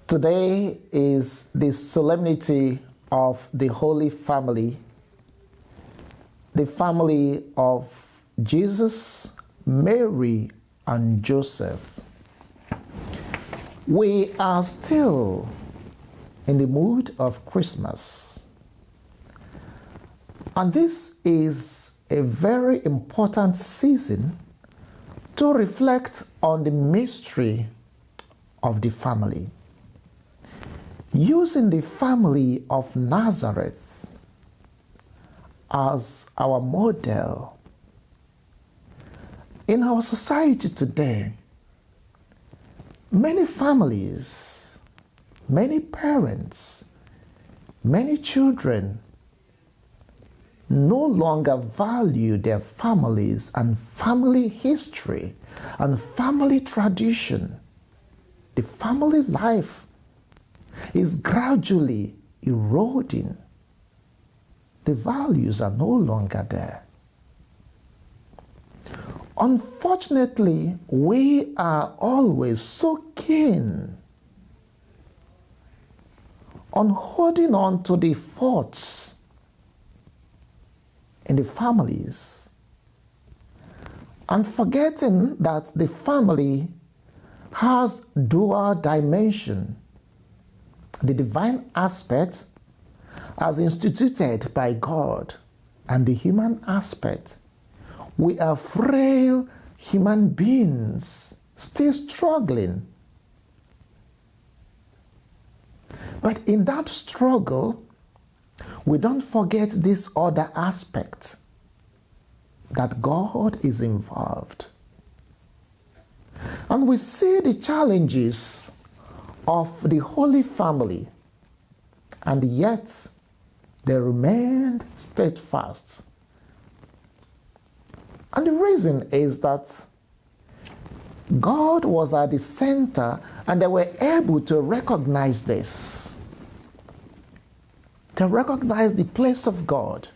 Today is the solemnity of the Holy Family, the family of Jesus, Mary, and Joseph. We are still in the mood of Christmas, and this is a very important season to reflect on the mystery of the family. Using the family of Nazareth as our model. In our society today, many families, many parents, many children no longer value their families and family history and family tradition. The family life is gradually eroding. The values are no longer there. Unfortunately, we are always so keen on holding on to the forts in the families and forgetting that the family has dual dimension. The divine aspect as instituted by God and the human aspect. We are frail human beings still struggling. But in that struggle, we don't forget this other aspect, that God is involved. And we see the challenges of the Holy Family, and yet they remained steadfast. And the reason is that God was at the center, and they were able to recognize this. To recognize the place of God,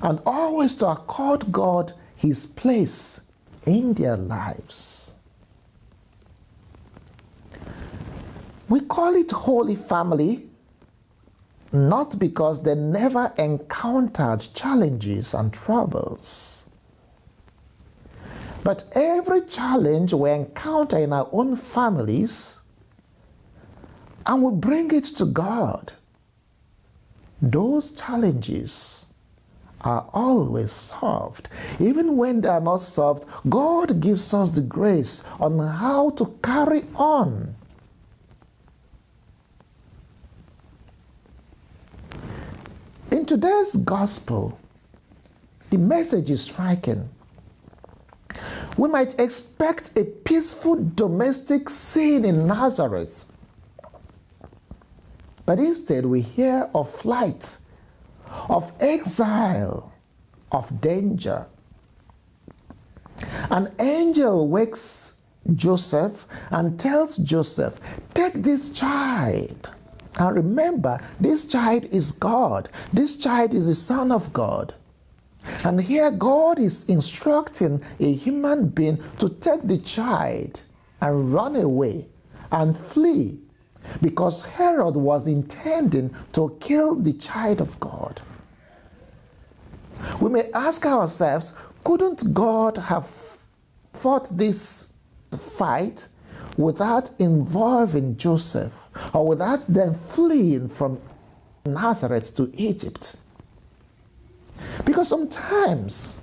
and always to accord God His place in their lives. We call it Holy Family not because they never encountered challenges and troubles, but every challenge we encounter in our own families, and we bring it to God. Those challenges are always solved. Even when they are not solved, God gives us the grace on how to carry on. In today's gospel, the message is striking. We might expect a peaceful domestic scene in Nazareth, but instead we hear of flight, of exile, of danger. An angel wakes Joseph and tells Joseph, "Take this child." And remember, this child is God. This child is the Son of God. And here God is instructing a human being to take the child and run away and flee, because Herod was intending to kill the child of God. We may ask ourselves, couldn't God have fought this fight without involving Joseph, or without them fleeing from Nazareth to Egypt? Because sometimes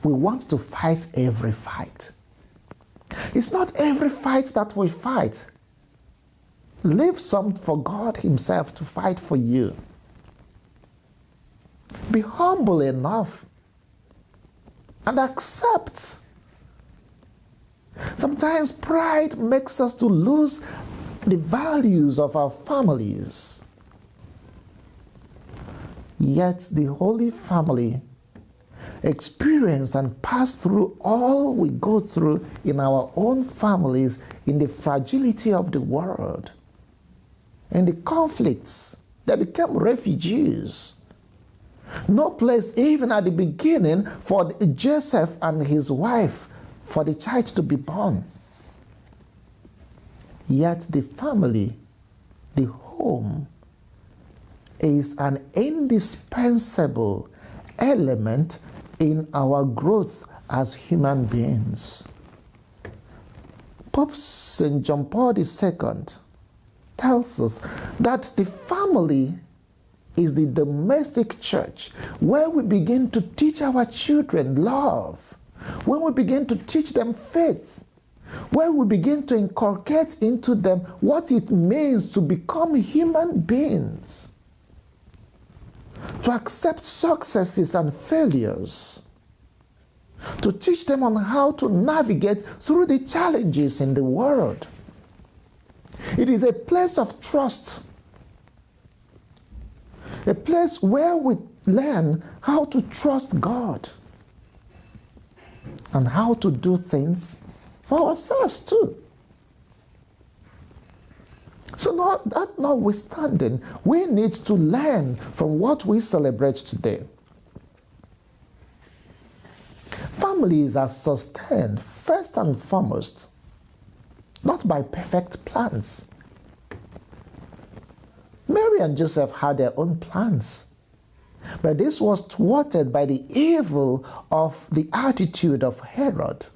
we want to fight every fight. It's not every fight that we fight. Leave some for God Himself to fight for you. Be humble enough and accept. Sometimes pride makes us to lose the values of our families. Yet the Holy Family experience and pass through all we go through in our own families, in the fragility of the world, in the conflicts. They became refugees. No place even at the beginning for Joseph and his wife for the child to be born. Yet the family, the home, is an indispensable element in our growth as human beings. Pope St. John Paul II tells us that the family is the domestic church where we begin to teach our children love, when we begin to teach them faith, where we begin to inculcate into them what it means to become human beings, to accept successes and failures, to teach them on how to navigate through the challenges in the world. It is a place of trust, a place where we learn how to trust God and how to do things for ourselves too. So that notwithstanding, we need to learn from what we celebrate today. Families are sustained first and foremost not by perfect plans. Mary and Joseph had their own plans, but this was thwarted by the evil of the attitude of Herod.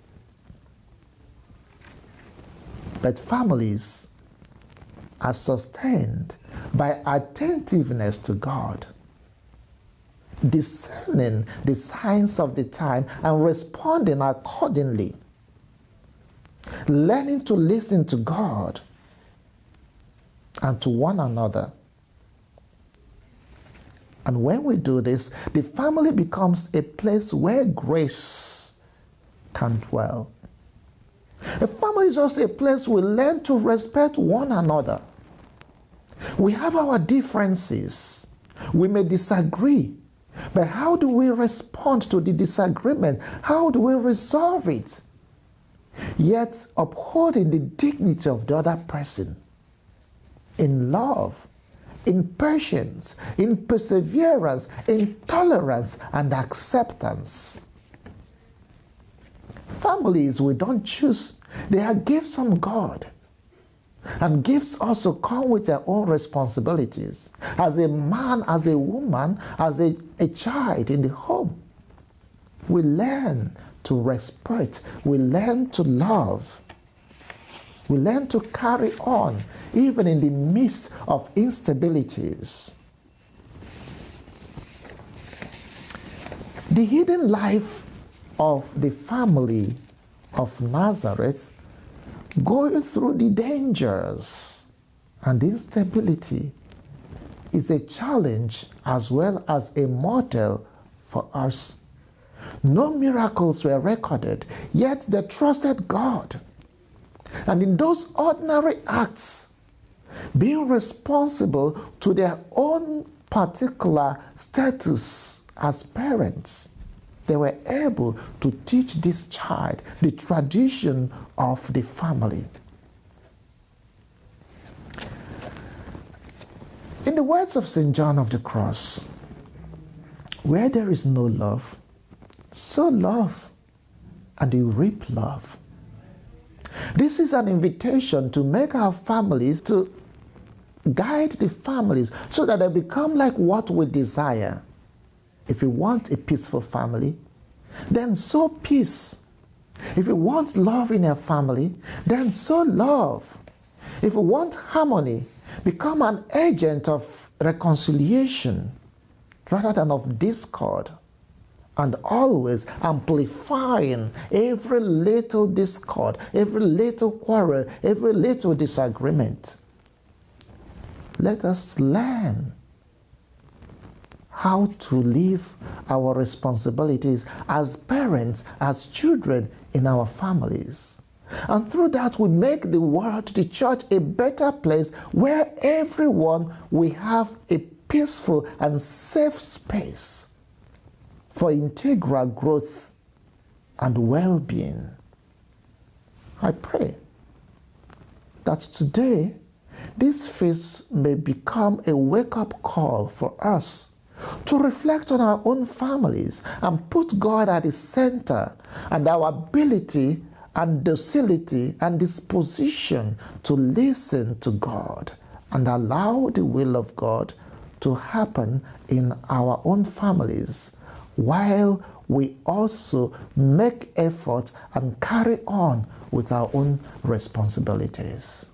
But families are sustained by attentiveness to God, discerning the signs of the time and responding accordingly, learning to listen to God and to one another. And when we do this, the family becomes a place where grace can dwell. A family is also a place we learn to respect one another. We have our differences. We may disagree. But how do we respond to the disagreement? How do we resolve it? Yet upholding the dignity of the other person in love, in patience, in perseverance, in tolerance and acceptance. Families we don't choose, they are gifts from God. And gifts also come with their own responsibilities. As a man, as a woman, as a child in the home, we learn to respect, we learn to love, we learn to carry on even in the midst of instabilities. The hidden life of the family of Nazareth, going through the dangers and instability, is a challenge as well as a model for us. No miracles were recorded, yet they trusted God. And in those ordinary acts, being responsible to their own particular status as parents, they were able to teach this child the tradition of the family. In the words of St. John of the Cross, where there is no love, sow love and you reap love. This is an invitation to make our families, to guide the families so that they become like what we desire. If you want a peaceful family, then sow peace. If you want love in your family, then sow love. If you want harmony, become an agent of reconciliation rather than of discord, and always amplifying every little discord, every little quarrel, every little disagreement. Let us learn how to live our responsibilities as parents, as children in our families. And through that, we make the world, the church, a better place where everyone will have a peaceful and safe space for integral growth and well-being. I pray that today this feast may become a wake-up call for us to reflect on our own families and put God at the center, and our ability and docility and disposition to listen to God and allow the will of God to happen in our own families, while we also make effort and carry on with our own responsibilities.